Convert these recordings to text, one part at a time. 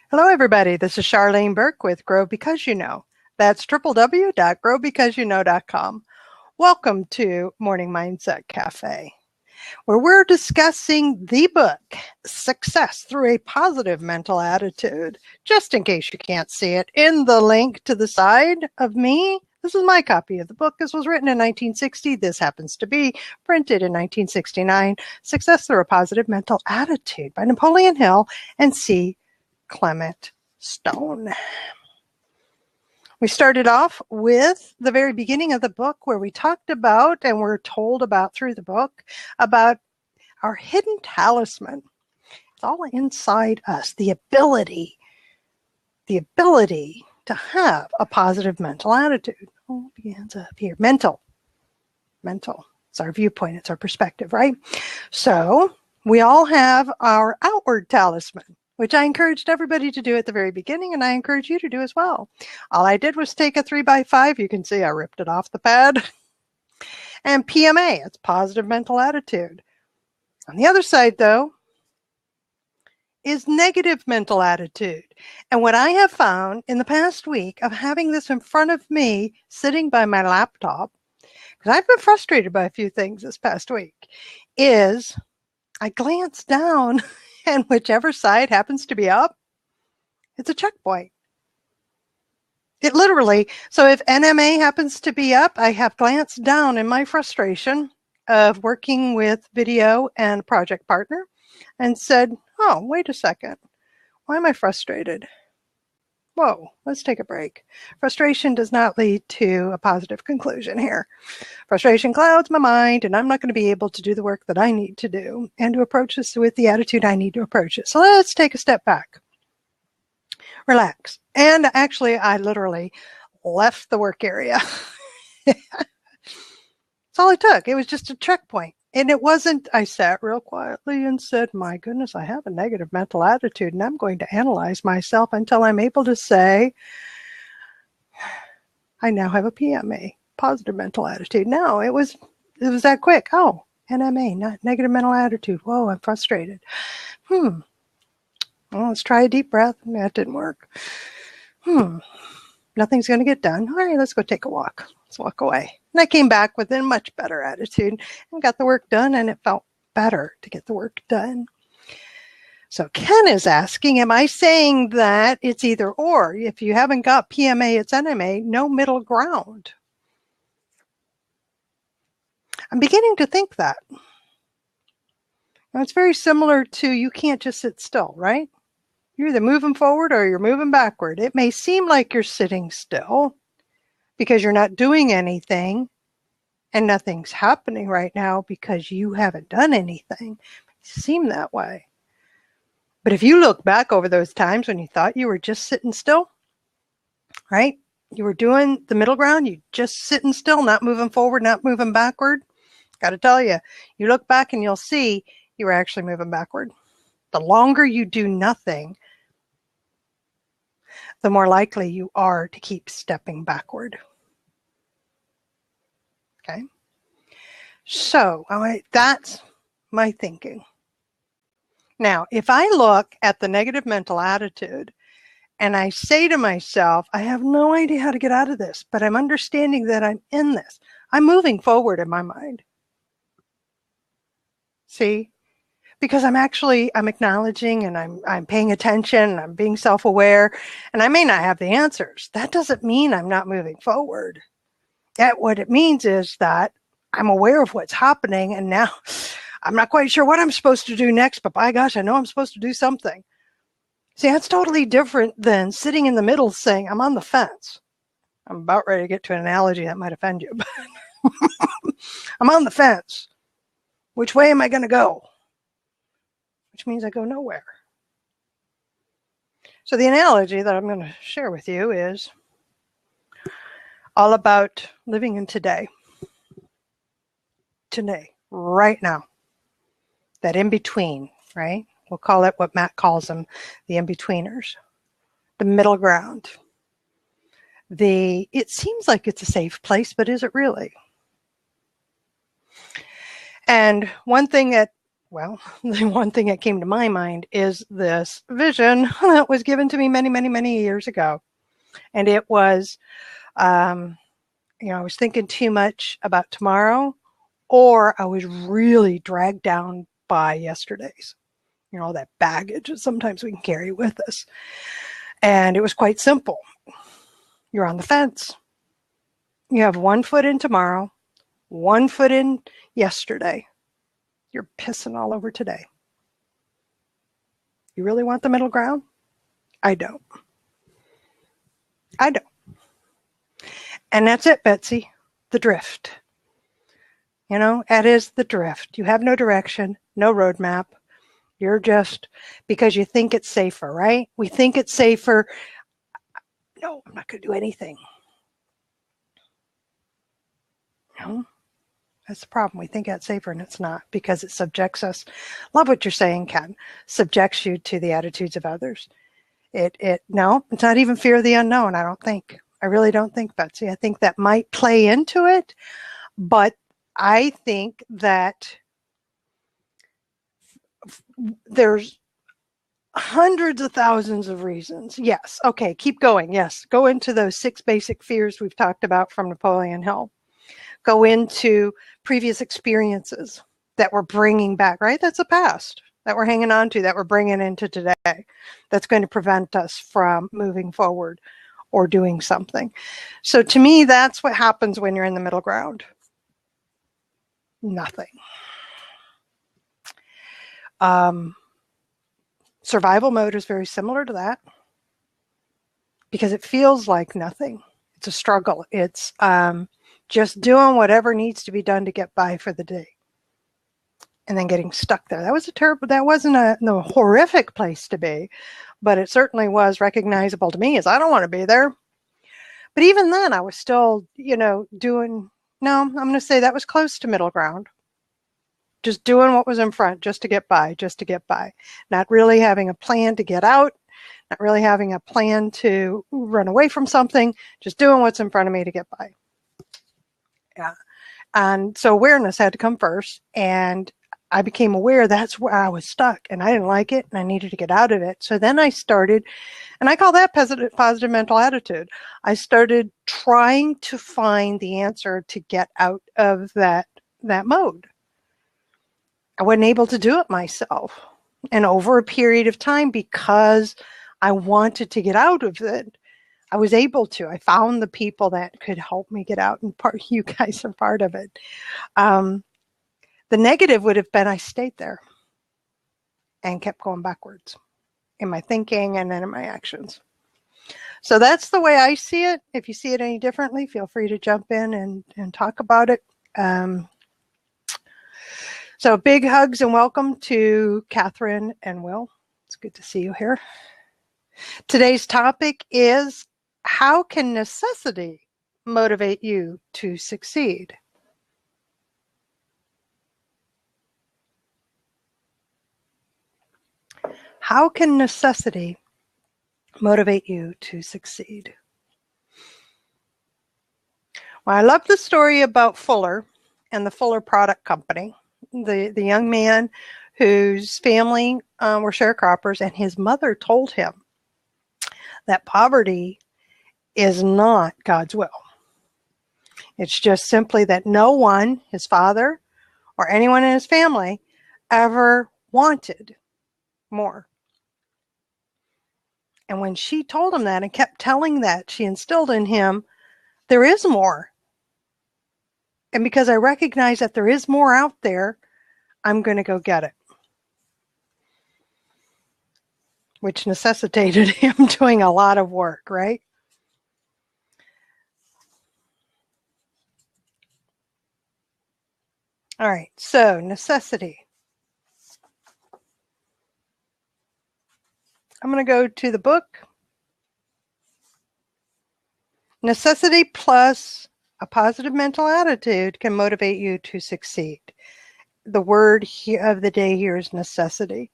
Hello, everybody. This is Charlene Burke with Grow Because You Know. That's www.growbecauseyouknow.com. Welcome to Morning Mindset Cafe, where we're discussing the book, Success Through a Positive Mental Attitude. Just in case you can't see it, in the link to the side of me, this is my copy of the book. This was written in 1960. This happens to be printed in 1969. Success Through a Positive Mental Attitude by Napoleon Hill and C. Clement Stone. We started off with the very beginning of the book where we talked about and we're told about through the book about our hidden talisman. It's all inside us, the ability to have a positive mental attitude. Oh, it begins up here. Mental. It's our viewpoint. It's our perspective, right? So we all have our outward talisman, which I encouraged everybody to do at the very beginning, and I encourage you to do as well. All I did was take a 3x5. You can see I ripped it off the pad. And PMA, it's positive mental attitude. On the other side, though, is negative mental attitude. And what I have found in the past week of having this in front of me, sitting by my laptop, because I've been frustrated by a few things this past week, is I glance down and whichever side happens to be up, it's a checkpoint. It literally, so if NMA happens to be up, I have glanced down in my frustration of working with video and project partner and said, oh, wait a second. Why am I frustrated? Whoa, let's take a break. Frustration does not lead to a positive conclusion here. Frustration clouds my mind, and I'm not going to be able to do the work that I need to do and to approach this with the attitude I need to approach it. So let's take a step back. Relax. And actually, I literally left the work area. That's all it took. It was just a checkpoint. And it wasn't, I sat real quietly and said, my goodness, I have a negative mental attitude and I'm going to analyze myself until I'm able to say, I now have a PMA, positive mental attitude. No, it was that quick. Oh, NMA, not negative mental attitude. Whoa, I'm frustrated. Well, let's try a deep breath. That didn't work. Nothing's going to get done. All right, let's go take a walk. Let's walk away. And I came back with a much better attitude and got the work done, and it felt better to get the work done. So Ken is asking, am I saying that it's either or? If you haven't got PMA, it's NMA, no middle ground. I'm beginning to think that. Now, it's very similar to you can't just sit still, right? You're either moving forward or you're moving backward. It may seem like you're sitting still because you're not doing anything and nothing's happening right now because you haven't done anything. It seems that way. But if you look back over those times when you thought you were just sitting still, right? You were doing the middle ground, you just sitting still, not moving forward, not moving backward. Got to tell you, you look back and you'll see you were actually moving backward. The longer you do nothing, the more likely you are to keep stepping backward. Okay? So that's my thinking. Now, if I look at the negative mental attitude and I say to myself, I have no idea how to get out of this, but I'm understanding that I'm in this. I'm moving forward in my mind. See? Because I'm acknowledging and I'm paying attention and I'm being self-aware, and I may not have the answers. That doesn't mean I'm not moving forward. What it means is that I'm aware of what's happening, and now I'm not quite sure what I'm supposed to do next, but by gosh, I know I'm supposed to do something. See, that's totally different than sitting in the middle saying, I'm on the fence. I'm about ready to get to an analogy that might offend you, but I'm on the fence. Which way am I going to go? Which means I go nowhere. So the analogy that I'm going to share with you is all about living in today. Today, right now. That in-between, right? We'll call it what Matt calls them, the in-betweeners. The middle ground. It seems like it's a safe place, but is it really? And one thing that Well, the one thing that came to my mind is this vision that was given to me many, many, many years ago. And it was, I was thinking too much about tomorrow, or I was really dragged down by yesterday's, all that baggage that sometimes we can carry with us. And it was quite simple. You're on the fence. You have 1 foot in tomorrow, 1 foot in yesterday. You're pissing all over today. You really want the middle ground? I don't. I don't. And that's it, Betsy. The drift. That is the drift. You have no direction, no roadmap. You're just, because you think it's safer, right? We think it's safer. No, I'm not going to do anything. No, that's the problem. We think it's safer and it's not, because it subjects us. Love what you're saying, Ken. Subjects you to the attitudes of others. No, it's not even fear of the unknown, I don't think. I really don't think, Betsy. I think that might play into it, but I think that there's hundreds of thousands of reasons. Yes. Okay. Keep going. Yes. Go into those 6 basic fears we've talked about from Napoleon Hill. Go into previous experiences that we're bringing back, right? That's the past that we're hanging on to, that we're bringing into today. That's going to prevent us from moving forward or doing something. So to me, that's what happens when you're in the middle ground. Nothing. Survival mode is very similar to that, because it feels like nothing. It's a struggle. It's just doing whatever needs to be done to get by for the day, and then getting stuck there. That wasn't a horrific place to be, but it certainly was recognizable to me as I don't want to be there. But even then, I was still, doing, no, I'm going to say that was close to middle ground. Just doing what was in front just to get by. Not really having a plan to get out, not really having a plan to run away from something, just doing what's in front of me to get by. Yeah. And so awareness had to come first, and I became aware that's where I was stuck, and I didn't like it, and I needed to get out of it. So then I started, and I call that positive mental attitude. I started trying to find the answer to get out of that mode. I wasn't able to do it myself. And over a period of time, because I wanted to get out of it, I was able to. I found the people that could help me get out, and you guys are part of it. The negative would have been I stayed there and kept going backwards in my thinking and then in my actions. So that's the way I see it. If you see it any differently, feel free to jump in and talk about it. So big hugs and welcome to Catherine and Will. It's good to see you here. Today's topic is, how can necessity motivate you to succeed? How can necessity motivate you to succeed? Well, I love the story about Fuller and the Fuller Product Company. The young man whose family were sharecroppers, and his mother told him that poverty is not God's will. It's just simply that no one, his father or anyone in his family, ever wanted more. And when she told him that and kept telling that, she instilled in him, there is more. And because I recognize that there is more out there, I'm going to go get it. Which necessitated him doing a lot of work, right? All right, so necessity. I'm going to go to the book. Necessity plus a positive mental attitude can motivate you to succeed. The word of the day here is necessity.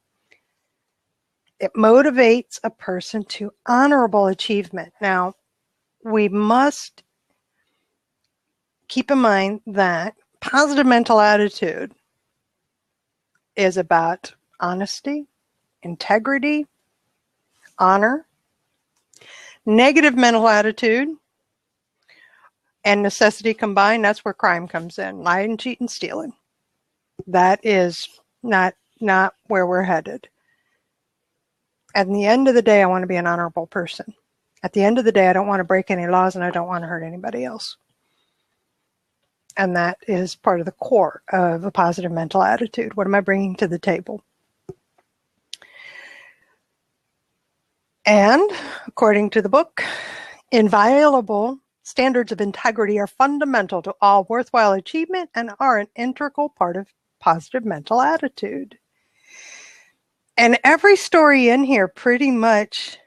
It motivates a person to honorable achievement. Now, we must keep in mind that positive mental attitude is about honesty, integrity, honor. Negative mental attitude and necessity combined, that's where crime comes in. Lying, cheating, stealing. That is not where we're headed. At the end of the day, I want to be an honorable person. At the end of the day, I don't want to break any laws and I don't want to hurt anybody else. And that is part of the core of a positive mental attitude. What am I bringing to the table? And according to the book, inviolable standards of integrity are fundamental to all worthwhile achievement and are an integral part of positive mental attitude. And every story in here pretty much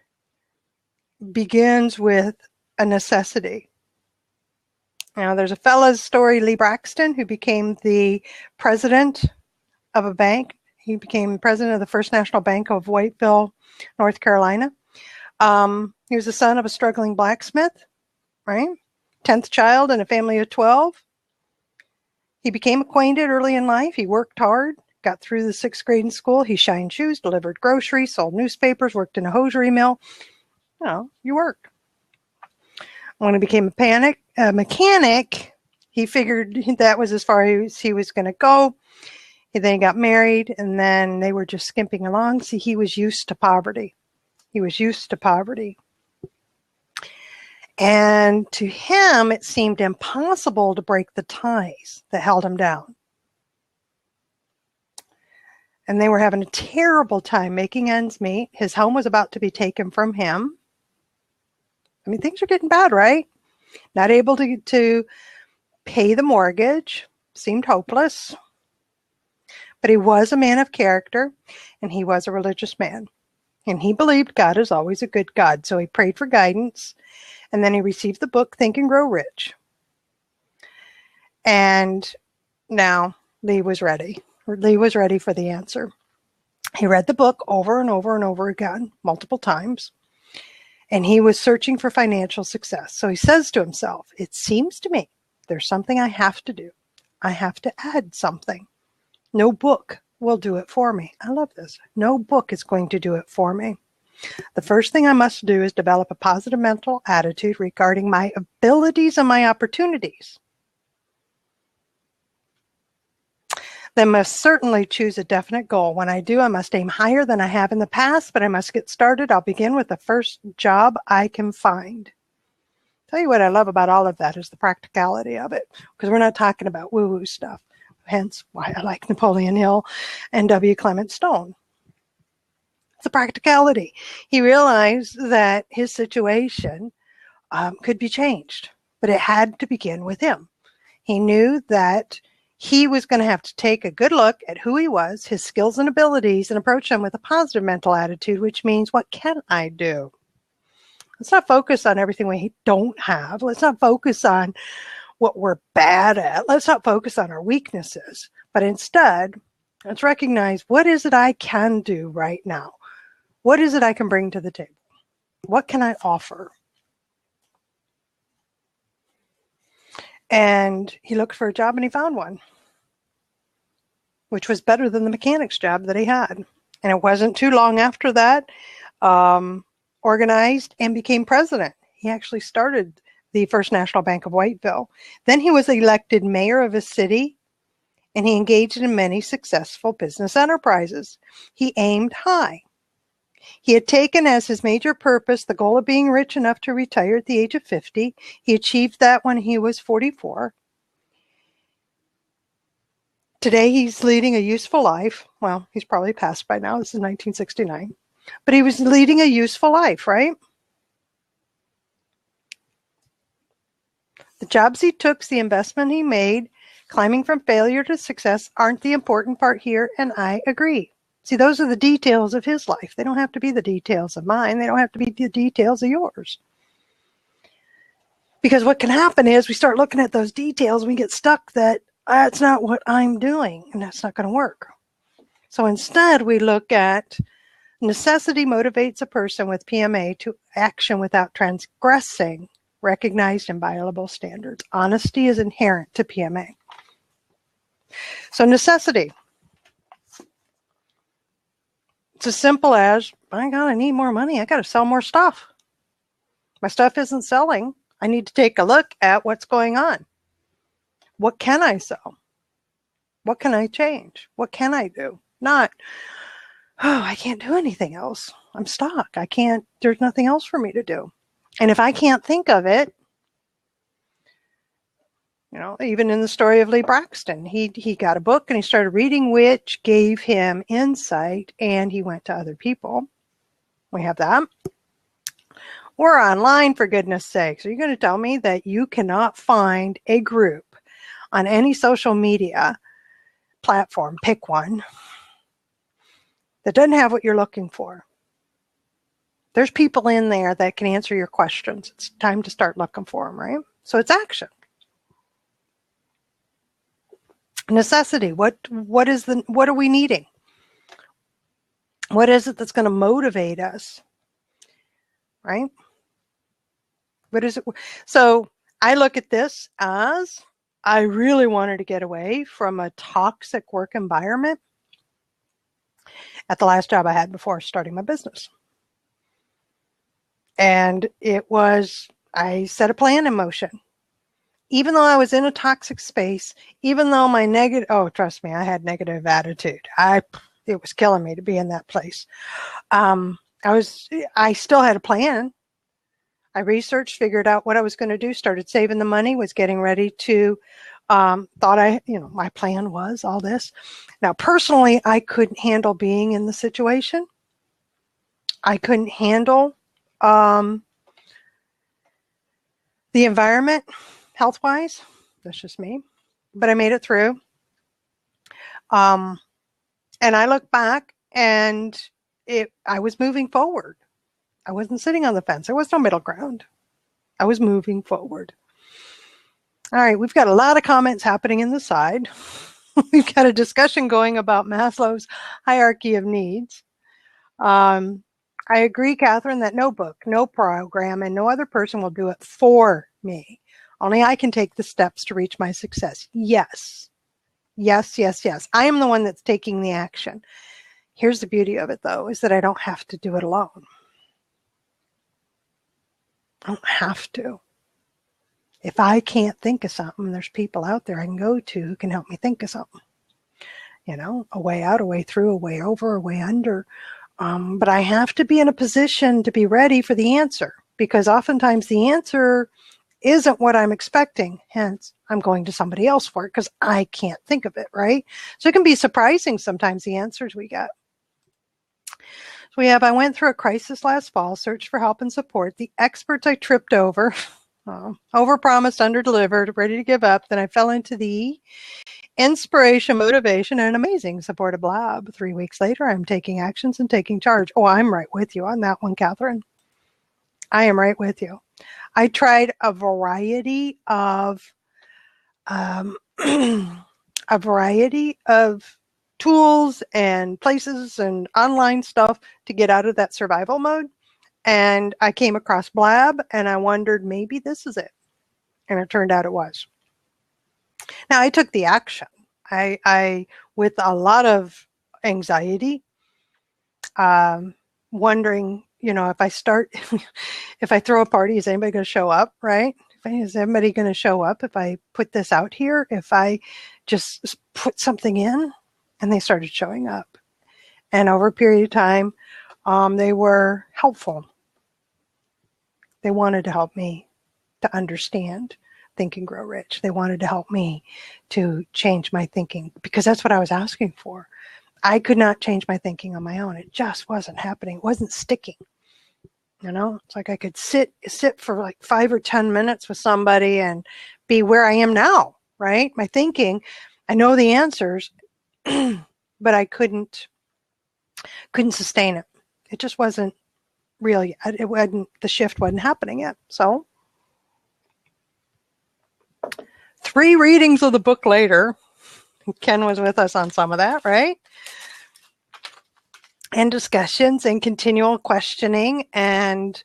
begins with a necessity. Now, there's a fella's story, Lee Braxton, who became the president of a bank. He became president of the First National Bank of Whiteville, North Carolina. He was the son of a struggling blacksmith, right? 10th child in a family of 12. He became acquainted early in life. He worked hard, got through the 6th grade in school. He shined shoes, delivered groceries, sold newspapers, worked in a hosiery mill. You know, you worked. When he became a mechanic, he figured that was as far as he was going to go. He then got married, and then they were just skimping along. See, he was used to poverty. He was used to poverty. And to him, it seemed impossible to break the ties that held him down. And they were having a terrible time making ends meet. His home was about to be taken from him. I mean, things are getting bad, right? Not able to pay the mortgage. Seemed hopeless. But he was a man of character, and he was a religious man. And he believed God is always a good God. So he prayed for guidance. And then he received the book, Think and Grow Rich. And now Lee was ready. Lee was ready for the answer. He read the book over and over and over again, multiple times. And he was searching for financial success. So he says to himself, it seems to me there's something I have to do. I have to add something. No book will do it for me. I love this. No book is going to do it for me. The first thing I must do is develop a positive mental attitude regarding my abilities and my opportunities. Then must certainly choose a definite goal. When I do, I must aim higher than I have in the past, but I must get started. I'll begin with the first job I can find. Tell you what I love about all of that is the practicality of it, because we're not talking about woo-woo stuff. Hence why I like Napoleon Hill and W. Clement Stone. The practicality. He realized that his situation could be changed, but it had to begin with him. He knew that he was going to have to take a good look at who he was, his skills and abilities, and approach them with a positive mental attitude, which means, what can I do? Let's not focus on everything we don't have. Let's not focus on what we're bad at. Let's not focus on our weaknesses, but instead, let's recognize, what is it I can do right now? What is it I can bring to the table? What can I offer? And he looked for a job and he found one, which was better than the mechanic's job that he had. And it wasn't too long after that, organized and became president. He actually started the First National Bank of Whiteville. Then he was elected mayor of a city, and he engaged in many successful business enterprises. He aimed high. He had taken as his major purpose the goal of being rich enough to retire at the age of 50. He achieved that when he was 44. Today, he's leading a useful life. Well, he's probably passed by now. This is 1969. But he was leading a useful life, right? The jobs he took, the investment he made, climbing from failure to success aren't the important part here, and I agree. See, those are the details of his life. They don't have to be the details of mine. They don't have to be the details of yours. Because what can happen is we start looking at those details and we get stuck that that's not what I'm doing, and that's not going to work. So instead, we look at necessity motivates a person with PMA to action without transgressing recognized inviolable standards. Honesty is inherent to PMA. So necessity. It's as simple as, my God, I need more money. I got to sell more stuff. My stuff isn't selling. I need to take a look at what's going on. What can I sell? What can I change? What can I do? Not, oh, I can't do anything else. I'm stuck. I can't, there's nothing else for me to do. And if I can't think of it, you know, even in the story of Lee Braxton, he got a book and he started reading, which gave him insight, and he went to other people. We have that. We're online, for goodness sakes. Are you going to tell me that you cannot find a group on any social media platform, pick one, that doesn't have what you're looking for? There's people in there that can answer your questions. It's time to start looking for them, right? So it's action. Necessity. What are we needing? What is it that's going to motivate us? Right? What is it? So I look at this as, I really wanted to get away from a toxic work environment at the last job I had before starting my business. And it was, I set a plan in motion. Even though I was in a toxic space, even though my negative, oh, trust me, I had negative attitude. It was killing me to be in that place. I still had a plan. I researched, figured out what I was going to do, started saving the money, was getting ready to, my plan was all this. Now, personally, I couldn't handle being in the situation. I couldn't handle the environment health-wise. That's just me. But I made it through. And I look back and I was moving forward. I wasn't sitting on the fence. There was no middle ground. I was moving forward. All right, we've got a lot of comments happening in the side. We've got a discussion going about Maslow's hierarchy of needs. I agree, Catherine, that no book, no program, and no other person will do it for me. Only I can take the steps to reach my success. Yes. Yes, yes, yes. I am the one that's taking the action. Here's the beauty of it, though, is that I don't have to do it alone. I don't have to. If I can't think of something, there's people out there I can go to who can help me think of something. You know, a way out, a way through, a way over, a way under. But I have to be in a position to be ready for the answer, because oftentimes the answer isn't what I'm expecting. Hence, I'm going to somebody else for it because I can't think of it, right? So it can be surprising sometimes the answers we get. So we have, I went through a crisis last fall, searched for help and support. The experts I tripped over, overpromised, underdelivered, ready to give up. Then I fell into the inspiration, motivation, and amazing supportive blab. 3 weeks later, I'm taking actions and taking charge. Oh, I'm right with you on that one, Catherine. I am right with you. I tried a variety of tools and places and online stuff to get out of that survival mode. And I came across Blab and I wondered, maybe this is it. And it turned out it was. Now I took the action. I with a lot of anxiety, wondering, you know, if I start, if I throw a party, is anybody going to show up, right? Is everybody going to show up if I put this out here? If I just put something in? And they started showing up. And over a period of time, they were helpful. They wanted to help me to understand Think and Grow Rich. They wanted to help me to change my thinking, because that's what I was asking for. I could not change my thinking on my own. It just wasn't happening. It wasn't sticking. You know, it's like I could sit for like 5 or 10 minutes with somebody and be where I am now, right? My thinking, I know the answers, but I couldn't sustain it. It just wasn't real yet. It wasn't, the shift wasn't happening yet. So 3 readings of the book later, Ken was with us on some of that, right? And discussions and continual questioning, and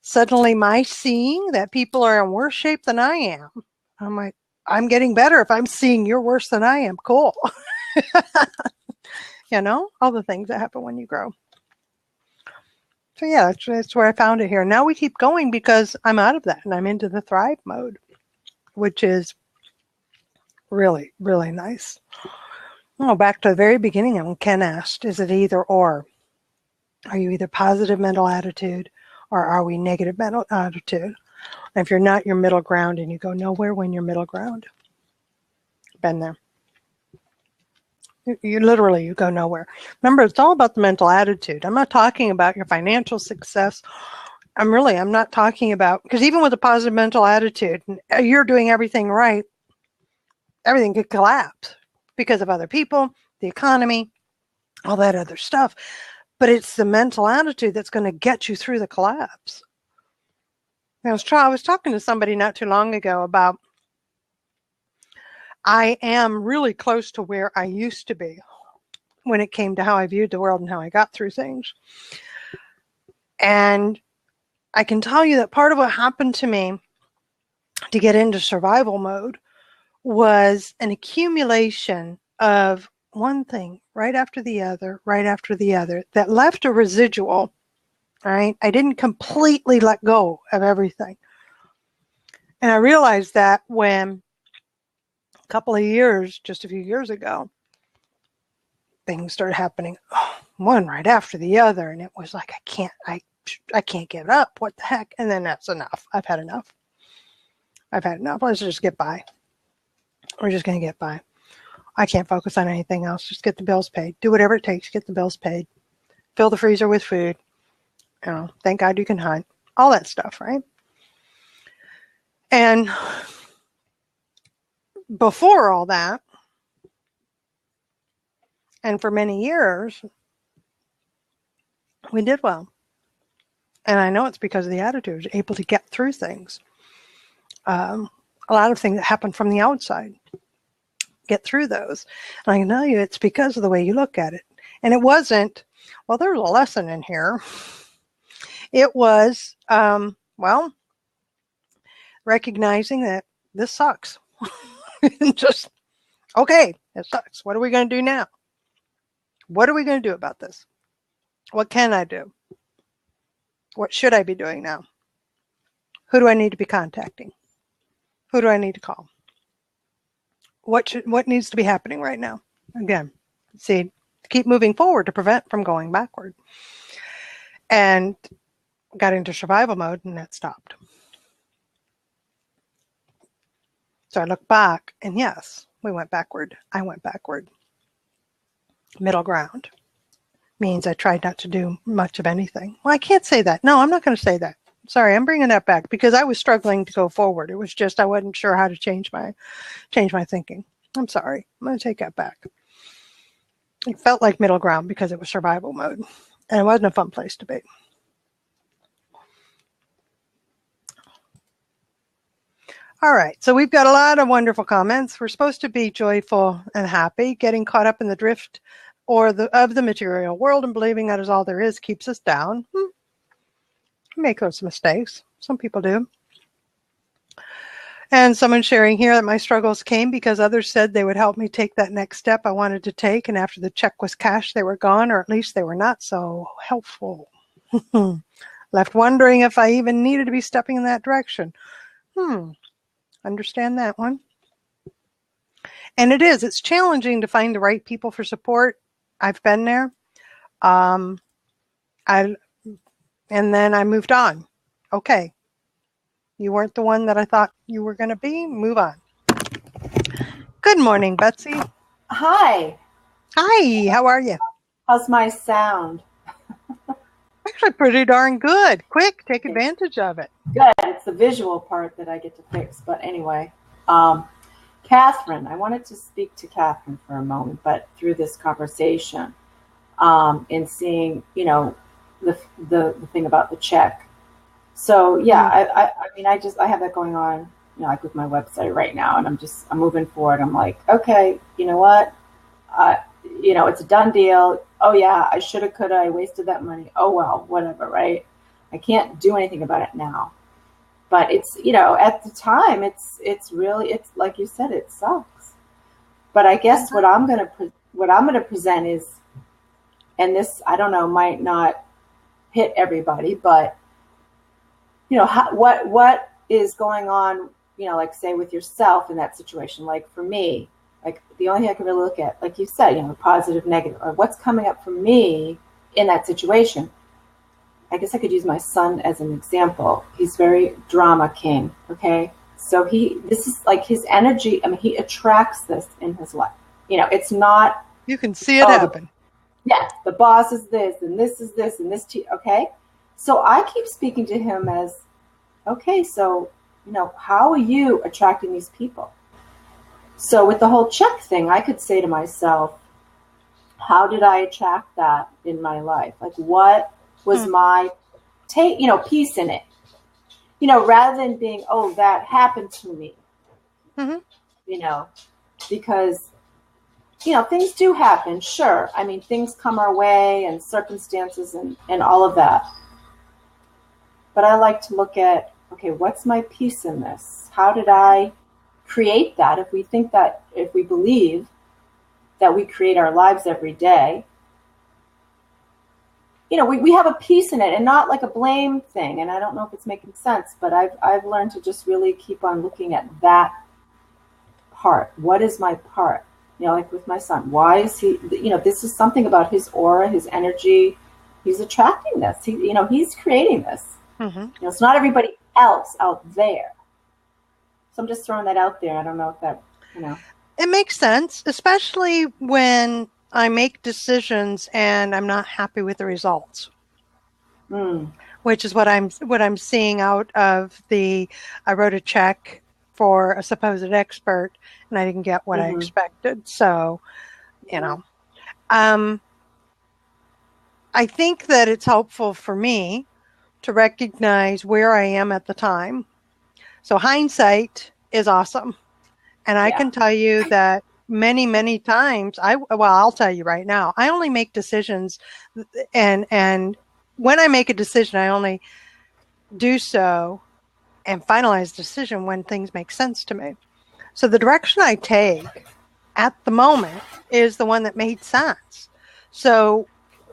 suddenly my seeing that people are in worse shape than I am. I'm like, I'm getting better if I'm seeing you're worse than I am. Cool. all the things that happen when you grow. So yeah, that's where I found it here. Now we keep going because I'm out of that and I'm into the thrive mode, which is really, really nice. Oh, back to the very beginning when Ken asked, is it either or? Are you either positive mental attitude or are we negative mental attitude? And if you're not, you're middle ground and you go nowhere when you're middle ground. Been there. You literally, you go nowhere. Remember, it's all about the mental attitude. I'm not talking about your financial success. I'm not talking about, because even with a positive mental attitude, you're doing everything right, everything could collapse because of other people, the economy, all that other stuff. But it's the mental attitude that's going to get you through the collapse. I was talking to somebody not too long ago about, I am really close to where I used to be when it came to how I viewed the world and how I got through things. And I can tell you that part of what happened to me to get into survival mode was an accumulation of one thing right after the other, that left a residual, right? I didn't completely let go of everything. And I realized that when just a few years ago, things started happening one right after the other. And it was like, I can't give it up. What the heck? And then that's enough. I've had enough. Let's just get by. We're just going to get by. I can't focus on anything else. Just get the bills paid. Do whatever it takes to get the bills paid. Fill the freezer with food. Thank God you can hunt. All that stuff, right? And before all that, and for many years, we did well. And I know it's because of the attitude, able to get through things. A lot of things that happen from the outside, get through those. And I can tell you it's because of the way you look at it. And it wasn't, well, there's a lesson in here. It was, recognizing that this sucks. Just, okay, it sucks. What are we going to do now? What are we going to do about this? What can I do? What should I be doing now? Who do I need to be contacting? Who do I need to call? What needs to be happening right now? Again, see, keep moving forward to prevent from going backward. And got into survival mode and that stopped. So I look back and yes, we went backward. I went backward. Middle ground means I tried not to do much of anything. Well, I can't say that. No, I'm not going to say that. Sorry, I'm bringing that back because I was struggling to go forward. It was just I wasn't sure how to change my thinking. I'm sorry. I'm going to take that back. It felt like middle ground because it was survival mode, and it wasn't a fun place to be. All right, so we've got a lot of wonderful comments. We're supposed to be joyful and happy. Getting caught up in the drift of the material world and believing that is all there is keeps us down. We make those mistakes. Some people do. And someone sharing here that my struggles came because others said they would help me take that next step I wanted to take, and after the check was cashed, they were gone, or at least they were not so helpful. Left wondering if I even needed to be stepping in that direction. Understand that one. And it's challenging to find the right people for support. I've been there. And then I moved on. Okay. You weren't the one that I thought you were going to be. Move on. Good morning, Betsy. Hi. Hi, how are you? How's my sound? Actually, pretty darn good. Quick, take advantage of it. Good. It's the visual part that I get to fix. But anyway, Catherine, I wanted to speak to Catherine for a moment, but through this conversation, in seeing, the thing about the check. So yeah, I have that going on, like with my website right now, and I'm moving forward. I'm like, okay, you know what? It's a done deal. Oh yeah, I shoulda, coulda, I wasted that money. Oh well, whatever, right? I can't do anything about it now. But it's, at the time, it's like you said, it sucks. But I guess what I'm gonna present is and this, I don't know, might not hit everybody, but what is going on, like say with yourself in that situation. Like for me, like the only thing I can really look at, like you said, positive, negative, or what's coming up for me in that situation. I guess I could use my son as an example. He's very drama king. Okay. So this is like his energy. I mean, he attracts this in his life. It's not. You can see it happen. The boss is this, and this is this, and this. Okay. So I keep speaking to him as, okay, so, how are you attracting these people? So with the whole check thing, I could say to myself, how did I attract that in my life? Like, what was my piece in it? Rather than being, oh, that happened to me, because, things do happen. Sure. I mean, things come our way and circumstances and all of that. But I like to look at, okay, what's my piece in this? How did I create that? If we believe that we create our lives every day, we have a piece in it, and not like a blame thing. And I don't know if it's making sense, but I've learned to just really keep on looking at that part. What is my part? Like with my son, why is he, this is something about his aura, his energy. He's attracting this. He's creating this. Mm-hmm. It's not everybody else out there. So I'm just throwing that out there. I don't know if that, It makes sense, especially when I make decisions and I'm not happy with the results. Which is what I'm seeing out of I wrote a check for a supposed expert and I didn't get what I expected. So, I think that it's helpful for me to recognize where I am at the time. So hindsight is awesome. And I can tell you that many, many times, I'll tell you right now, I only make decisions and when I make a decision, I only do so and finalize the decision when things make sense to me. So the direction I take at the moment is the one that made sense. So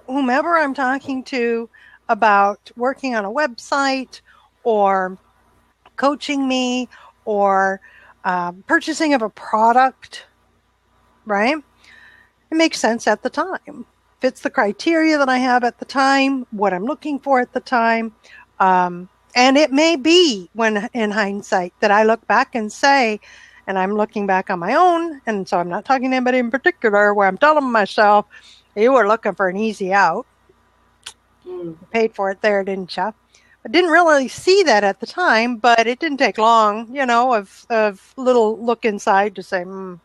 whomever I'm talking to about working on a website or coaching me or purchasing of a product, right? It makes sense at the time. Fits the criteria that I have at the time, what I'm looking for at the time. And it may be when in hindsight that I look back and say, and I'm looking back on my own, and so I'm not talking to anybody in particular, where I'm telling myself, you were looking for an easy out. You paid for it there, didn't you? I didn't really see that at the time, but it didn't take long, of little look inside to say, you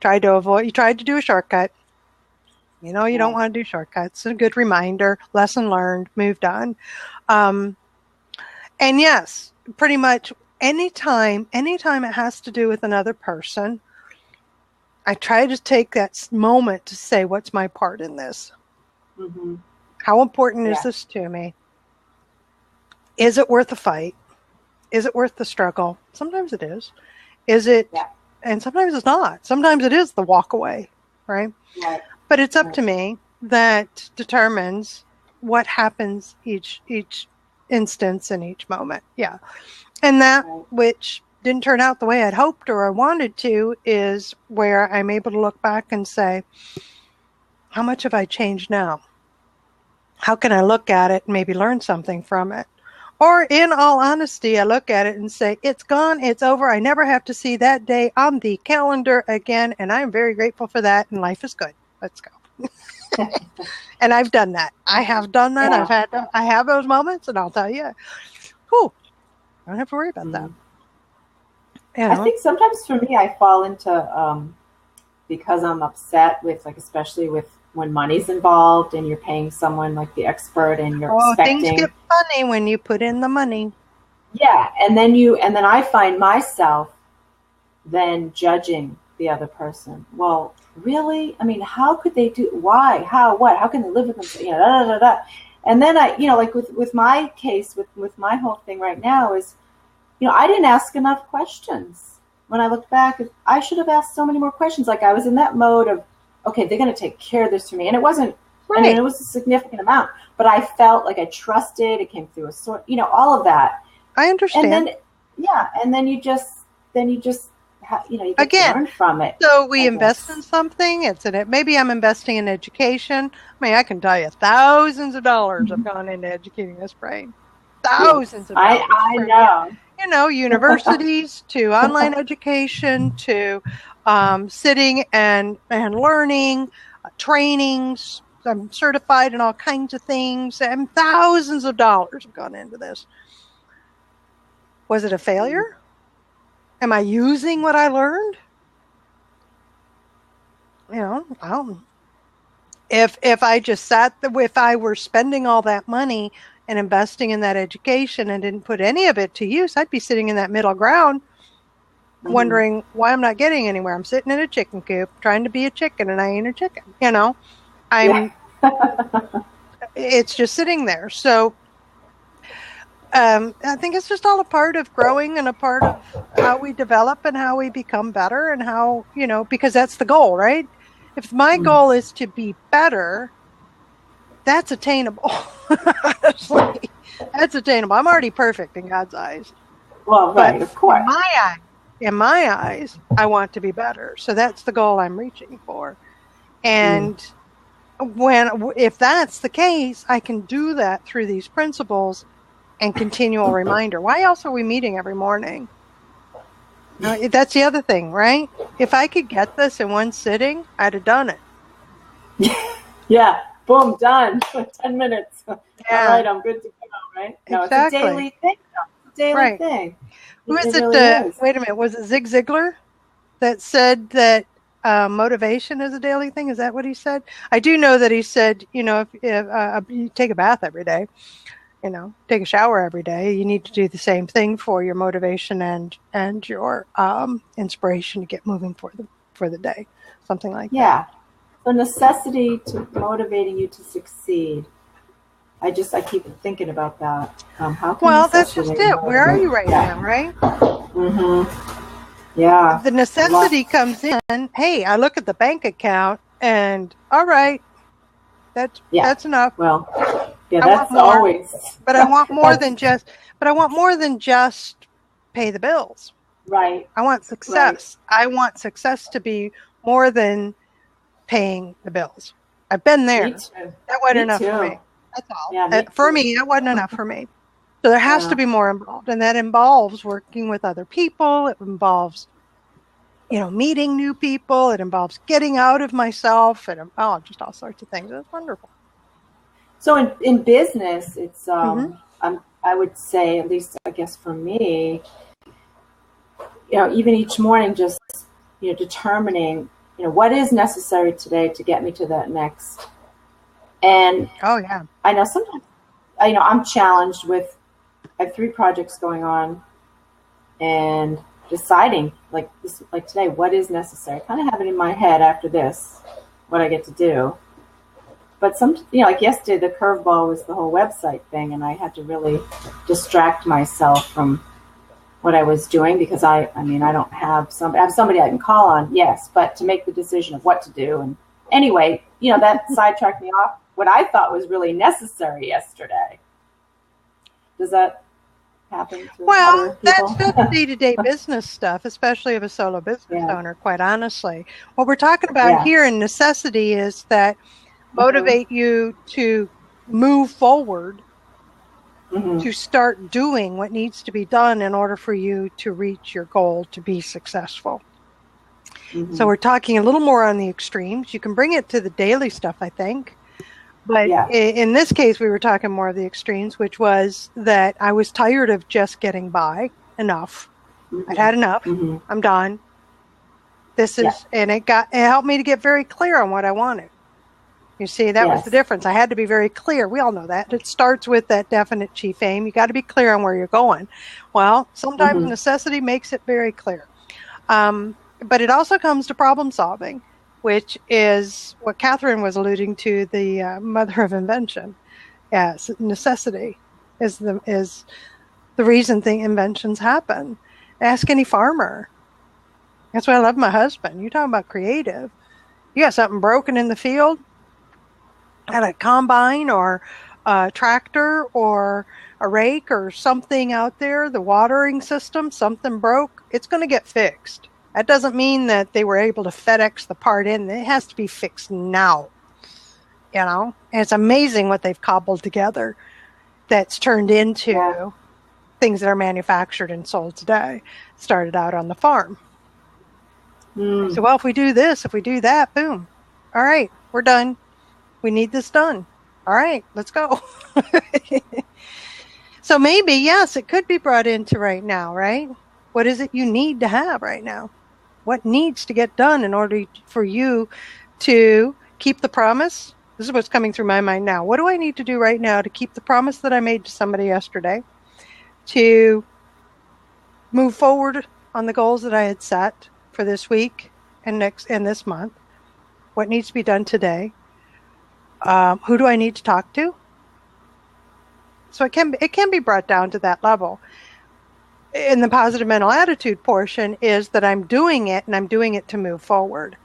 tried to do a shortcut. You don't want to do shortcuts. A good reminder, lesson learned, moved on. And yes, pretty much anytime it has to do with another person, I try to take that moment to say, what's my part in this? Mm-hmm. How important is this to me? Is it worth the fight? Is it worth the struggle? Sometimes it is. Is it? Yeah. And sometimes it's not. Sometimes it is the walk away, right? Yeah. But it's up to me that determines what happens each instance in each moment. Yeah. And that which didn't turn out the way I'd hoped or I wanted to is where I'm able to look back and say, how much have I changed now? How can I look at it and maybe learn something from it? Or in all honesty, I look at it and say, it's gone, it's over. I never have to see that day on the calendar again. And I'm very grateful for that. And life is good. Let's go. And I've done that. I have done that. Yeah. I have those moments, and I'll tell you, I don't have to worry about that. I think sometimes for me, I fall into, because I'm upset with, like, especially with when money's involved and you're paying someone like the expert and you're expecting. Things get funny when you put in the money. Yeah. And then I find myself then judging the other person. Well, really? I mean, how could they do, why, how, what, how can they live with them? And then I, like with my case, with my whole thing right now is, I didn't ask enough questions. When I look back, I should have asked so many more questions. Like I was in that mode of, okay, they're going to take care of this for me. And it wasn't I mean, Right. it was a significant amount, but I felt like I trusted. It came through a sort, all of that. I And understand. then, yeah, and then you just, you get to Again, learn from it, so we I invest in guess. something. Maybe I'm investing in education. I mean, I can tell you thousands of dollars have Mhm. gone into educating this brain. Yes, Thousands of dollars I from, know. universities to online education to sitting and learning, trainings. I'm certified in all kinds of things, and thousands of dollars have gone into this. Was it a failure? Am I using what I learned? I don't. If I just if I were spending all that money and investing in that education and didn't put any of it to use, I'd be sitting in that middle ground Hmm. wondering why I'm not getting anywhere. I'm sitting in a chicken coop trying to be a chicken and I ain't a chicken. Yeah. I'm it's just sitting there. So I think it's just all a part of growing and a part of how we develop and how we become better and how, because that's the goal, right? If my goal is to be better, that's attainable. Honestly, that's attainable. I'm already perfect in God's eyes. Well, But right, of course. in my eyes, I want to be better. So that's the goal I'm reaching for. Mm. And if that's the case, I can do that through these principles and continual reminder. Why else are we meeting every morning? That's the other thing, right? If I could get this in one sitting, I'd have done it. Yeah, boom, done. 10 minutes. All Yeah, right, I'm good to go, right? No, it's a exactly. daily thing. It's a daily Right. thing. Who is It it? really is. Wait a minute. Was it Zig Ziglar that said that motivation is a daily thing? Is that what he said? I do know that he said, if you take a bath every day, take a shower every day, you need to do the same thing for your motivation and your inspiration to get moving for the day, something like that. Yeah. The necessity to motivating you to succeed. I keep thinking about that. How can Well, that's just necessity it. Where are motivate? you right Yeah. now, right? Yeah. The necessity comes in. Hey, I look at the bank account, and all right, Yeah. that's enough. Well, yeah, I want that's more, always but I want more that's than just. But I want more than just pay the bills. right. I want Right. success. I want success to be more than paying the bills. I've been there. Me too. That wasn't Me enough for too. me. That's all. Yeah, me For too. me, that wasn't enough for me. So there has to Yeah. be more involved, and that involves working with other people. It involves, meeting new people. It involves getting out of myself, and just all sorts of things. It's wonderful. So in business, it's Mm-hmm. I would say, at least I guess for me, even each morning, just determining what is necessary today to get me to that next. And Oh yeah. I know sometimes I'm challenged with, I have 3 projects going on, and deciding like today what is necessary. I kind of have it in my head after this what I get to do. But like yesterday, the curveball was the whole website thing, and I had to really distract myself from what I was doing because I don't have I have somebody I can call on, yes, but to make the decision of what to do. And anyway, that sidetracked me off what I thought was really necessary yesterday. Does that happen to other Well, people? that's just day-to-day business stuff, especially of a solo business Yeah. owner, quite honestly. What we're talking about Yeah. here in necessity is that motivate you to move forward, to start doing what needs to be done in order for you to reach your goal to be successful. So we're talking a little more on the extremes. You can bring it to the daily stuff, I think. But in this case, we were talking more of the extremes, which was that I was tired of just getting by. Enough. I'd had enough. I'm done. And it helped me to get very clear on what I wanted. You see, that was the difference. I had to be very clear. We all know that. It starts with that definite chief aim. You got to be clear on where you're going. Well, sometimes necessity makes it very clear. But it also comes to problem solving, which is what Catherine was alluding to, the mother of invention. Yes, necessity is the reason inventions happen. Ask any farmer. That's why I love my husband. You're talking about creative. You got something broken in the field? at a combine or a tractor or a rake or something out there, the watering system, something broke, it's going to get fixed. That doesn't mean that they were able to FedEx the part in. It has to be fixed now. And it's amazing what they've cobbled together that's turned into things that are manufactured and sold today. Started out on the farm. So, well, if we do this, if we do that, boom. All right, we're done. We need this done. All right, let's go. So maybe, yes, it could be brought into right now, right? What is it you need to have right now? What needs to get done in order for you to keep the promise? This is what's coming through my mind now. What do I need to do right now to keep the promise that I made to somebody yesterday? To move forward on the goals that I had set for this week and this month? What needs to be done today? Who do I need to talk to? So it can be brought down to that level. In the positive mental attitude portion is that I'm doing it and I'm doing it to move forward.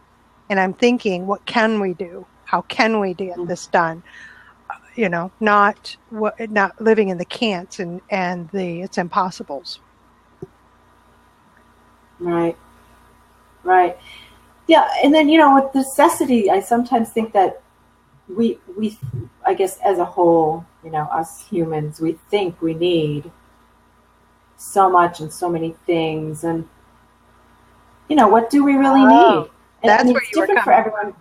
And I'm thinking, what can we do? How can we get this done? Not living in the can'ts and the it's impossibles. Right. Yeah. And then, with necessity, I sometimes think that we, I guess as a whole, us humans, we think we need so much and so many things. And, what do we really need? And it's different for everyone.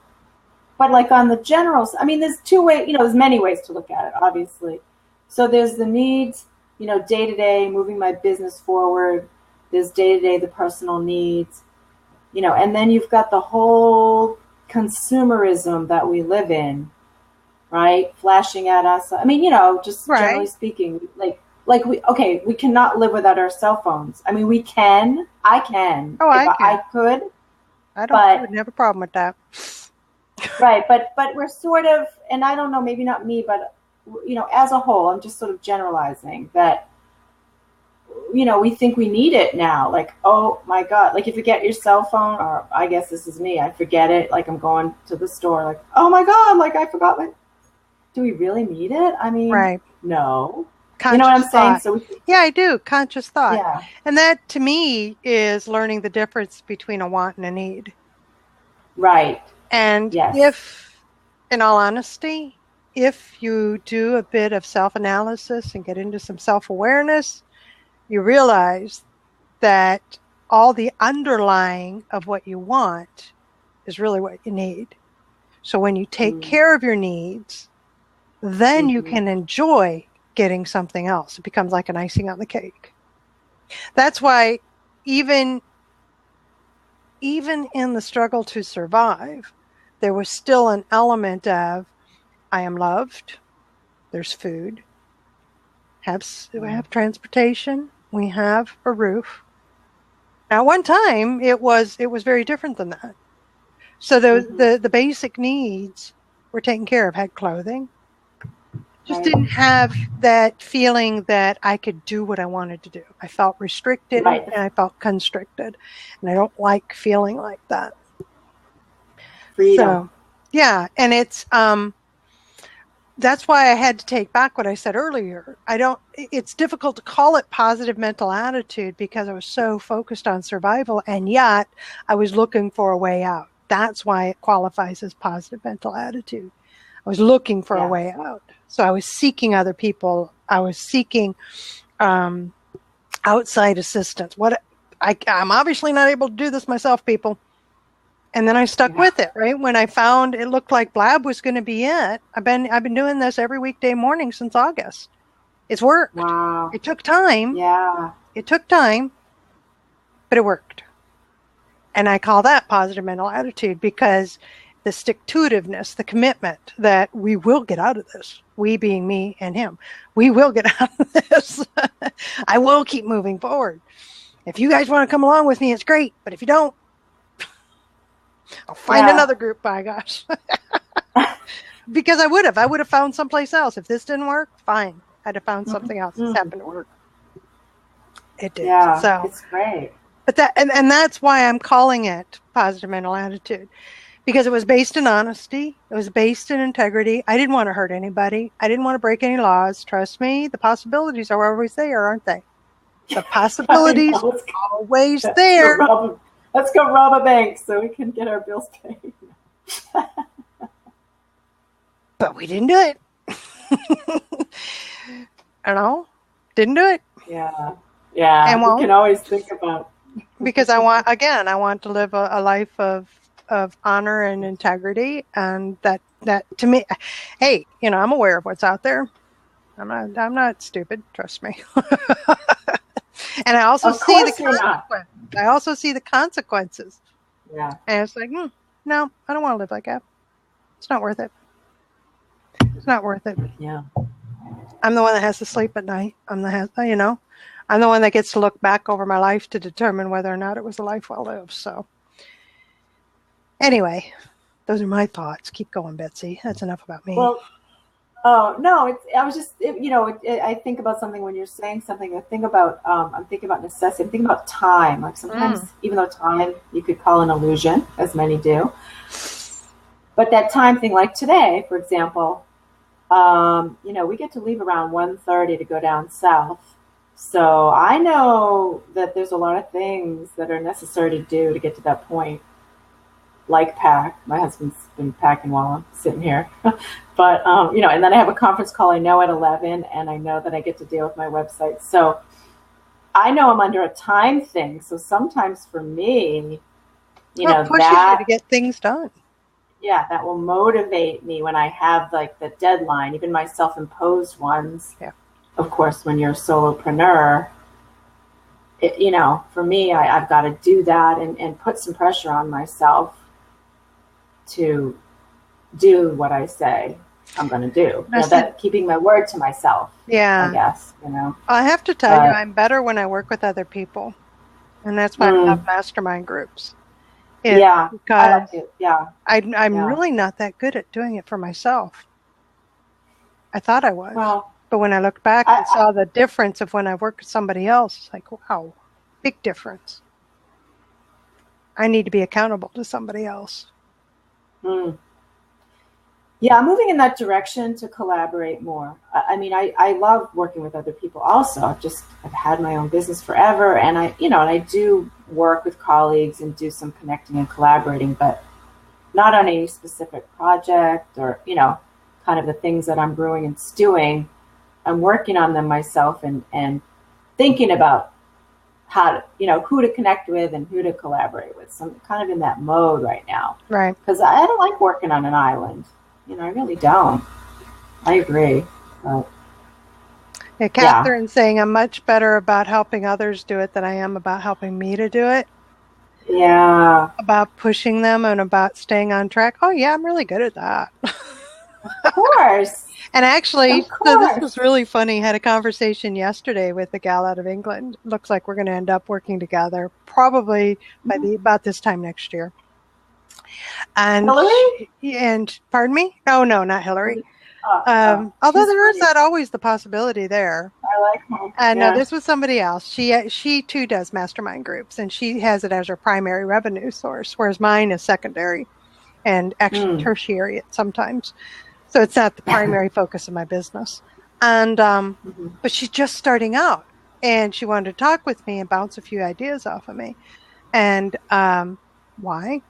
But like on the general, there's two ways, there's many ways to look at it, obviously. So there's the needs, day to day, moving my business forward. There's day to day, the personal needs, and then you've got the whole consumerism that we live in, right? Flashing at us. Just generally speaking, we cannot live without our cell phones. I can. I can. Oh, I could. I would have a problem with that. Right. But we're sort of, and I don't know, maybe not me, but, as a whole, I'm just sort of generalizing that, we think we need it now. Like, oh my God, like if you get your cell phone, or I guess this is me, I forget it. Like I'm going to the store, like, oh my God, like I forgot do we really need it? Right. No. Conscious you know what I'm thought. saying? Yeah, I do. Conscious thought. Yeah. And that to me is learning the difference between a want and a need. Right. And if, in all honesty, if you do a bit of self-analysis and get into some self-awareness, you realize that all the underlying of what you want is really what you need. So when you take care of your needs, then you can enjoy getting something else. It becomes like an icing on the cake. That's why even in the struggle to survive, there was still an element of, I am loved, there's food, we have transportation, we have a roof. Now, one time it was very different than that. So the basic needs were taken care of. Had clothing. Just didn't have that feeling that I could do what I wanted to do. I felt restricted and I felt constricted, and I don't like feeling like that. Freedom. So, yeah, and it's that's why I had to take back what I said earlier. It's difficult to call it positive mental attitude because I was so focused on survival, and yet I was looking for a way out. That's why it qualifies as positive mental attitude. I was looking for a way out. So I was seeking other people. I was seeking outside assistance. I'm obviously not able to do this myself, people. And then I stuck with it, right? When I found it looked like Blab was going to be it, I've been doing this every weekday morning since August. It's worked. Wow. It took time. Yeah. It took time, but it worked. And I call that positive mental attitude because the stick-to-itiveness, the commitment that we will get out of this, we being me and him, we will get out of this. I will keep moving forward. If you guys want to come along with me, it's great. But if you don't, I'll find another group, by gosh. Because I would have found someplace else. If this didn't work, fine. I'd have found something else that's happened to work. It did. Yeah, so it's great. But and that's why I'm calling it positive mental attitude. because it was based in honesty. It was based in integrity. I didn't want to hurt anybody. I didn't want to break any laws. Trust me, the possibilities are always there, aren't they? The possibilities are always there. Let's go rob a bank so we can get our bills paid. But we didn't do it. I don't know. Didn't do it. Yeah. Yeah. And we can always think about. Because I want to live a life of honor and integrity, and that to me, hey, I'm aware of what's out there. I'm not stupid, trust me. And I also see the consequences. I also see the consequences. Yeah. And it's like, no, I don't want to live like that. It's not worth it. It's not worth it. Yeah. I'm the one that has to sleep at night. I'm the one that gets to look back over my life to determine whether or not it was a life well lived. So anyway, those are my thoughts. Keep going, Betsy. That's enough about me. Well, I think about something when you're saying something. I'm thinking about necessity. I'm thinking about time. Like sometimes, even though time you could call an illusion, as many do, but that time thing, like today, for example, we get to leave around 1:30 to go down south. So I know that there's a lot of things that are necessary to do to get to that point. Like pack. My husband's been packing while I'm sitting here. But, and then I have a conference call at 11, and I know that I get to deal with my website. So I know I'm under a time thing. So sometimes for me, pushes you to get things done. Yeah, that will motivate me when I have like the deadline, even my self-imposed ones. Yeah. Of course, when you're a solopreneur, for me, I've got to do that and put some pressure on myself to do what I say I'm going to do. That keeping my word to myself. Yeah. I guess, I have to tell you, I'm better when I work with other people. And that's why I love mastermind groups. Yeah. Because I'm really not that good at doing it for myself. I thought I was. Well, but when I looked back and saw the difference of when I work with somebody else, it's like, wow, big difference. I need to be accountable to somebody else. Yeah, I'm moving in that direction to collaborate more. I love working with other people also. I've had my own business forever, and I do work with colleagues and do some connecting and collaborating, but not on any specific project or, kind of the things that I'm brewing and stewing. I'm working on them myself and thinking about how to, who to connect with and who to collaborate with. So I'm kind of in that mode right now. Right. Because I don't like working on an island. I really don't. I agree. Catherine's saying I'm much better about helping others do it than I am about helping me to do it. Yeah. About pushing them and about staying on track. Oh, yeah, I'm really good at that. Of course. And actually, so this was really funny. Had a conversation yesterday with a gal out of England. Looks like we're going to end up working together probably by about this time next year. And Hillary? And pardon me? Oh no, not Hillary. Although there is always the possibility there. I like her. And no, this was somebody else. She too does mastermind groups, and she has it as her primary revenue source, whereas mine is secondary and actually tertiary sometimes. So it's not the primary focus of my business. And but she's just starting out, and she wanted to talk with me and bounce a few ideas off of me. And why?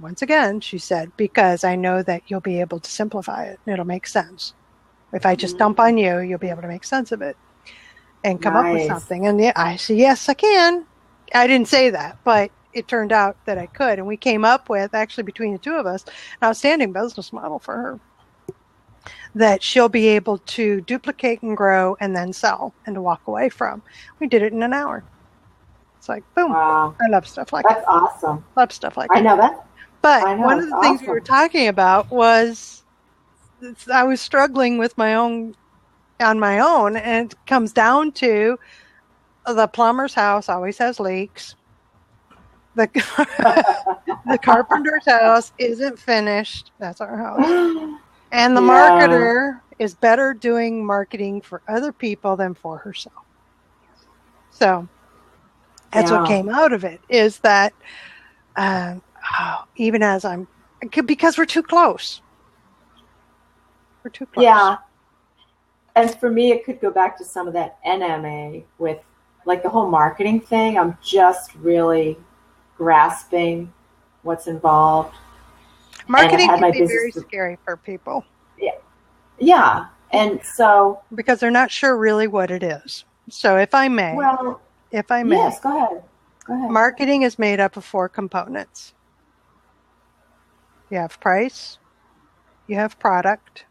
Once again, she said, because I know that you'll be able to simplify it and it'll make sense. If I just dump on you, you'll be able to make sense of it and come up with something. And I said, yes, I can. I didn't say that, but it turned out that I could. And we came up with, actually between the two of us, an outstanding business model for her that she'll be able to duplicate and grow and then sell and to walk away from. We did it in an hour. It's like, boom. Wow. I love stuff like that. That's awesome. Love stuff like that. I know that. But one of the things we were talking about was I was struggling with on my own, and it comes down to the plumber's house always has leaks. The carpenter's house isn't finished. That's our house. And the marketer is better doing marketing for other people than for herself. So that's what came out of it, is that even as I'm Because we're too close. We're too close. Yeah. And for me, it could go back to some of that NMA with like the whole marketing thing. I'm just really grasping what's involved. Marketing can be very scary for people. Yeah. Yeah. And so. Because they're not sure really what it is. So if I may. Well, yes, go ahead. Go ahead. Marketing is made up of 4 components. You have price, you have product,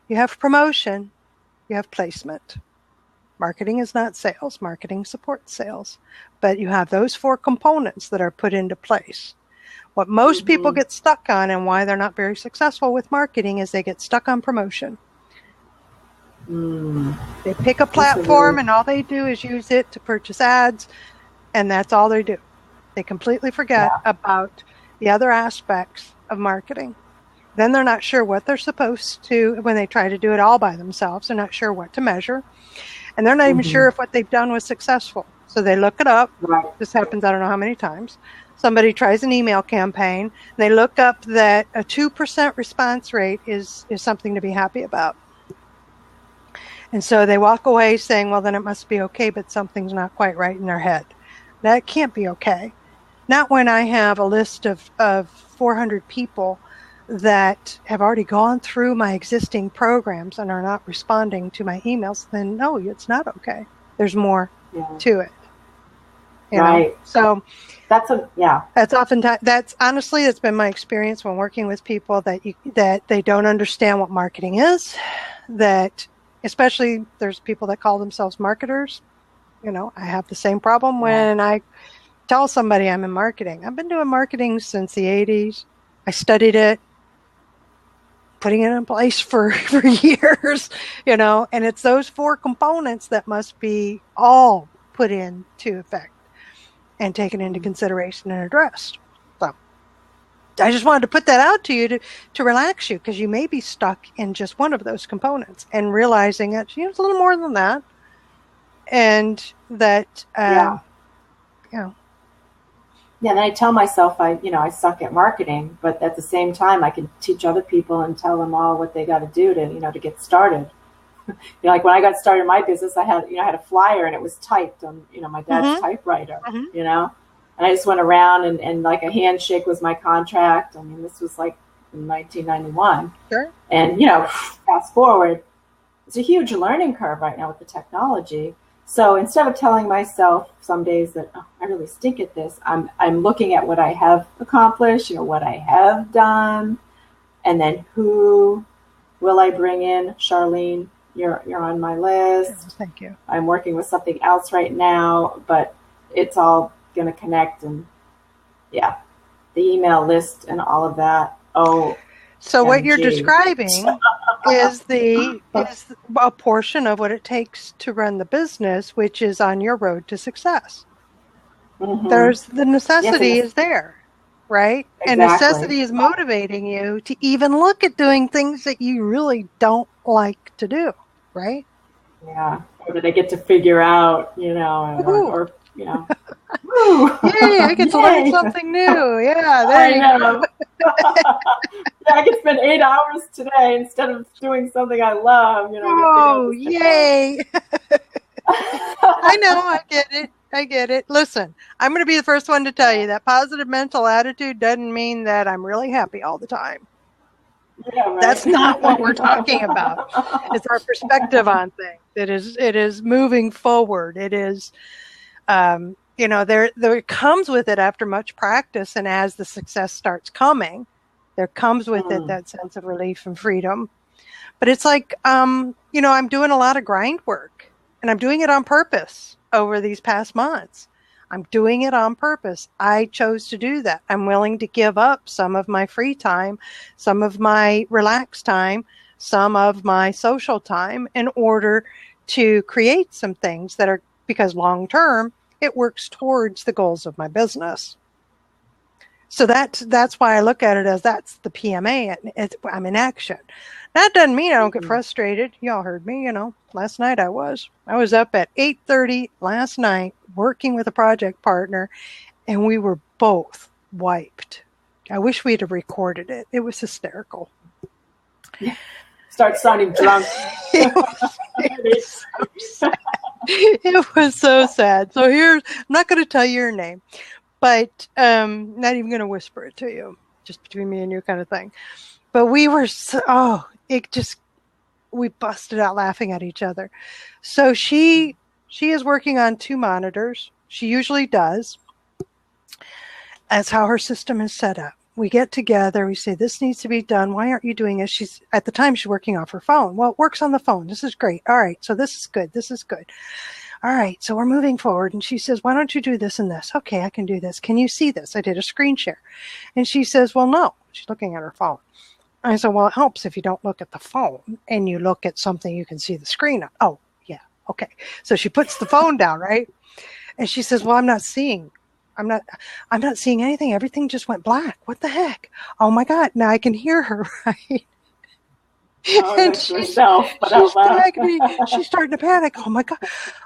you have promotion, you have placement. Marketing is not sales. Marketing supports sales. But you have those 4 components that are put into place. What most people get stuck on and why they're not very successful with marketing is they get stuck on promotion. They pick a platform and all they do is use it to purchase ads, and that's all they do. They completely forget about the other aspects of marketing. Then they're not sure what they're supposed to, when they try to do it all by themselves, they're not sure what to measure. And they're not even sure if what they've done was successful. So they look it up. Right. This happens I don't know how many times. Somebody tries an email campaign, and they look up that a 2% response rate is something to be happy about. And so they walk away saying, well, then it must be okay, but something's not quite right in their head. That can't be okay. Not when I have a list of 400 people that have already gone through my existing programs and are not responding to my emails, then no, it's not okay. There's more to it. You know? So that's oftentimes, that's honestly, it's been my experience when working with people that they don't understand what marketing is, that especially there's people that call themselves marketers. You know, I have the same problem when I tell somebody I'm in marketing. I've been doing marketing since the 80s. I studied it, putting it in place for years, you know, and it's those 4 components that must be all put into effect and taken into consideration and addressed. So I just wanted to put that out to you to relax you, because you may be stuck in just one of those components and realizing that it's a little more than that. And that, you know. Yeah, and I tell myself I suck at marketing, but at the same time, I can teach other people and tell them all what they got to do to get started. Like when I got started in my business, I had a flyer and it was typed on, my dad's typewriter, and I just went around and like a handshake was my contract. I mean, this was like in 1991. Sure. And, fast forward, it's a huge learning curve right now with the technology. So instead of telling myself some days that I really stink at this, I'm looking at what I have accomplished, what I have done, and then who will I bring in? Charlene, you're on my list. Thank you. I'm working with something else right now, but it's all going to connect, and the email list and all of that. So what you're describing is a portion of what it takes to run the business, which is on your road to success. There's the necessity is there, right? Exactly. And necessity is motivating you to even look at doing things that you really don't like to do, right? Yeah. Or that I get to figure out, or Yay, I get to learn something new. Yeah, there you go. I can spend 8 hours today instead of doing something I love. Yay. I know, I get it. Listen, I'm going to be the first one to tell you that positive mental attitude doesn't mean that I'm really happy all the time. Yeah, right. That's not what we're talking about. It's our perspective on things. It is moving forward. It is, there comes with it after much practice, and as the success starts coming, there comes with it that sense of relief and freedom. But it's like, I'm doing a lot of grind work, and I'm doing it on purpose over these past months. I'm doing it on purpose. I chose to do that. I'm willing to give up some of my free time, some of my relaxed time, some of my social time in order to create some things that are, because long term, it works towards the goals of my business. So that's why I look at it as that's the PMA. I'm in action. That doesn't mean I don't get frustrated. Y'all heard me, last night I was up at 8:30 last night working with a project partner, and we were both wiped. I wish we'd have recorded it. It was hysterical. Start sounding drunk. It was so sad. So I'm not going to tell you your name, but not even going to whisper it to you, just between me and you kind of thing. But we were we busted out laughing at each other. So she is working on 2 monitors. She usually does. That's how her system is set up. We get together, we say, this needs to be done. Why aren't you doing it? At the time, she's working off her phone. Well, it works on the phone. This is great. All right. So this is good. This is good. All right. So we're moving forward. And she says, why don't you do this and this? Okay, I can do this. Can you see this? I did a screen share. And she says, well, no. She's looking at her phone. I said, well, it helps if you don't look at the phone and you look at something you can see the screen of. Oh, yeah. Okay. So she puts the phone down, right? And she says, well, I'm not seeing anything. Everything just went black. What the heck? Oh my God. Now I can hear her, right? Oh, and she's tagging me. She's starting to panic. Oh my God.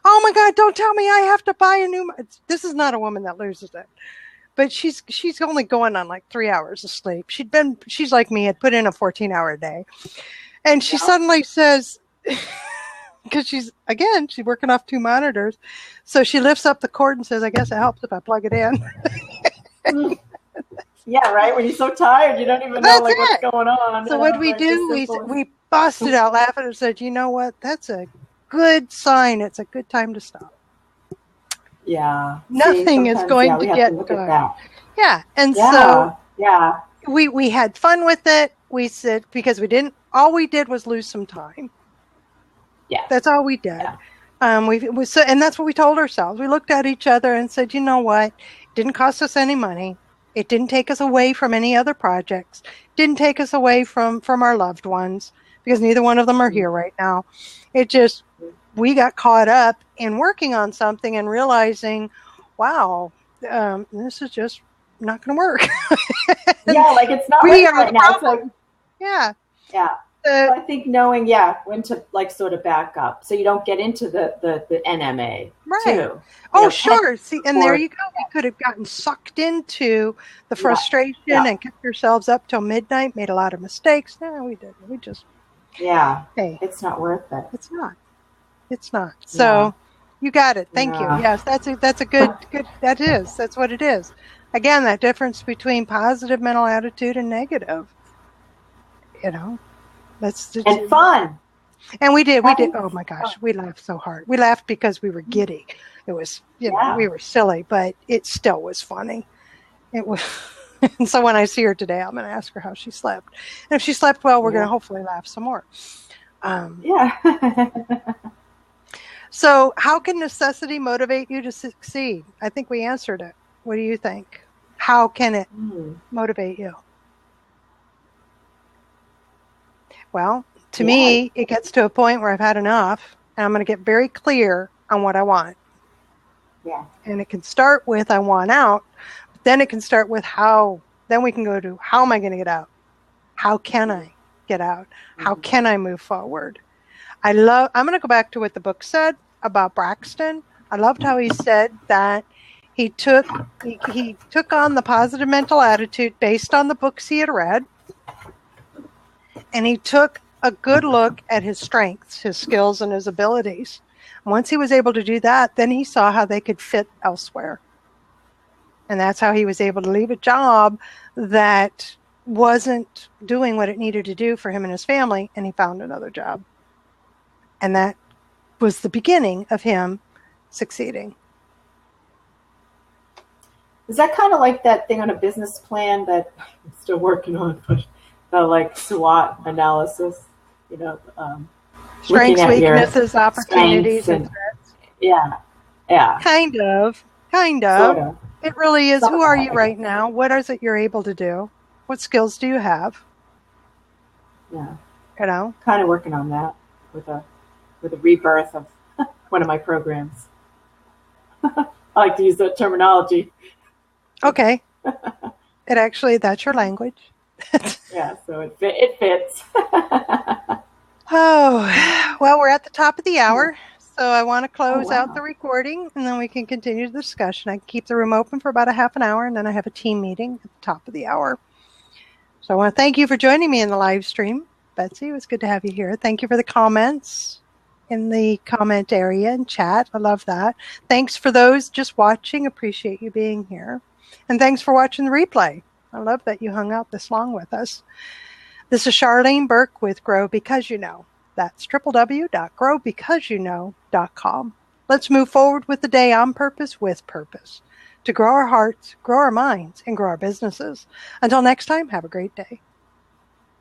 Oh my God. Don't tell me I have to buy a new. This is not a woman that loses it, but she's only going on like 3 hours of sleep. She's like me, had put in a 14-hour day. And she suddenly says, because she's working off 2 monitors. So she lifts up the cord and says, I guess it helps if I plug it in. Yeah, right. When you're so tired, you don't even know what's going on. So what we do, we busted out laughing and said, you know what? That's a good sign. It's a good time to stop. Yeah. Nothing is going to get done. Yeah. And so we had fun with it. We said, because all we did was lose some time. Yeah. That's all we did. Yeah. And that's what we told ourselves. We looked at each other and said, you know what? It didn't cost us any money. It didn't take us away from any other projects. It didn't take us away from our loved ones, because neither one of them are here right now. It just, we got caught up in working on something and realizing, wow, this is just not going to work. Like it's not right now. So, yeah. So I think knowing, when to sort of back up, so you don't get into the NMA too. Oh, sure. See, and there you go. We could have gotten sucked into the frustration and kept ourselves up till midnight, made a lot of mistakes. No, we didn't. We just, hey, it's not worth it. It's not. So you got it. Thank you. Yes, that's a good, that's what it is. Again, that difference between positive mental attitude and negative, and fun. And we did. Oh my gosh, we laughed so hard. We laughed because we were giddy. It was, we were silly, but it still was funny. It was. And so when I see her today, I'm going to ask her how she slept. And if she slept well, we're going to hopefully laugh some more. So how can necessity motivate you to succeed? I think we answered it. What do you think? How can it motivate you? Well, to me, it gets to a point where I've had enough, and I'm going to get very clear on what I want. Yeah. And it can start with I want out, but then it can start with how. Then we can go to how am I going to get out? How can I get out? How can I move forward? I'm going to go back to what the book said about Braxton. I loved how he said that he took on the positive mental attitude based on the books he had read. And he took a good look at his strengths, his skills, and his abilities. Once he was able to do that, then he saw how they could fit elsewhere. And that's how he was able to leave a job that wasn't doing what it needed to do for him and his family, and he found another job. And that was the beginning of him succeeding. Is that kind of like that thing on a business plan that I'm still working on, but the SWOT analysis, strengths, weaknesses, opportunities, and threats. Yeah. Kind of. Sort of. It really is. Who are you right now? What is it you're able to do? What skills do you have? Yeah. Kind of working on that with a rebirth of one of my programs. I like to use that terminology. Okay. That's your language. Yeah, so it fits. Oh, well, we're at the top of the hour, so I want to close out the recording, and then we can continue the discussion. I keep the room open for about a half an hour, and then I have a team meeting at the top of the hour. So I want to thank you for joining me in the live stream. Betsy, it was good to have you here. Thank you for the comments in the comment area and chat. I love that. Thanks for those just watching. Appreciate you being here. And thanks for watching the replay. I love that you hung out this long with us. This is Charlene Burke with Grow Because You Know. That's www.growbecauseyouKnow.com. Let's move forward with the day on purpose, with purpose, to grow our hearts, grow our minds, and grow our businesses. Until next time, have a great day.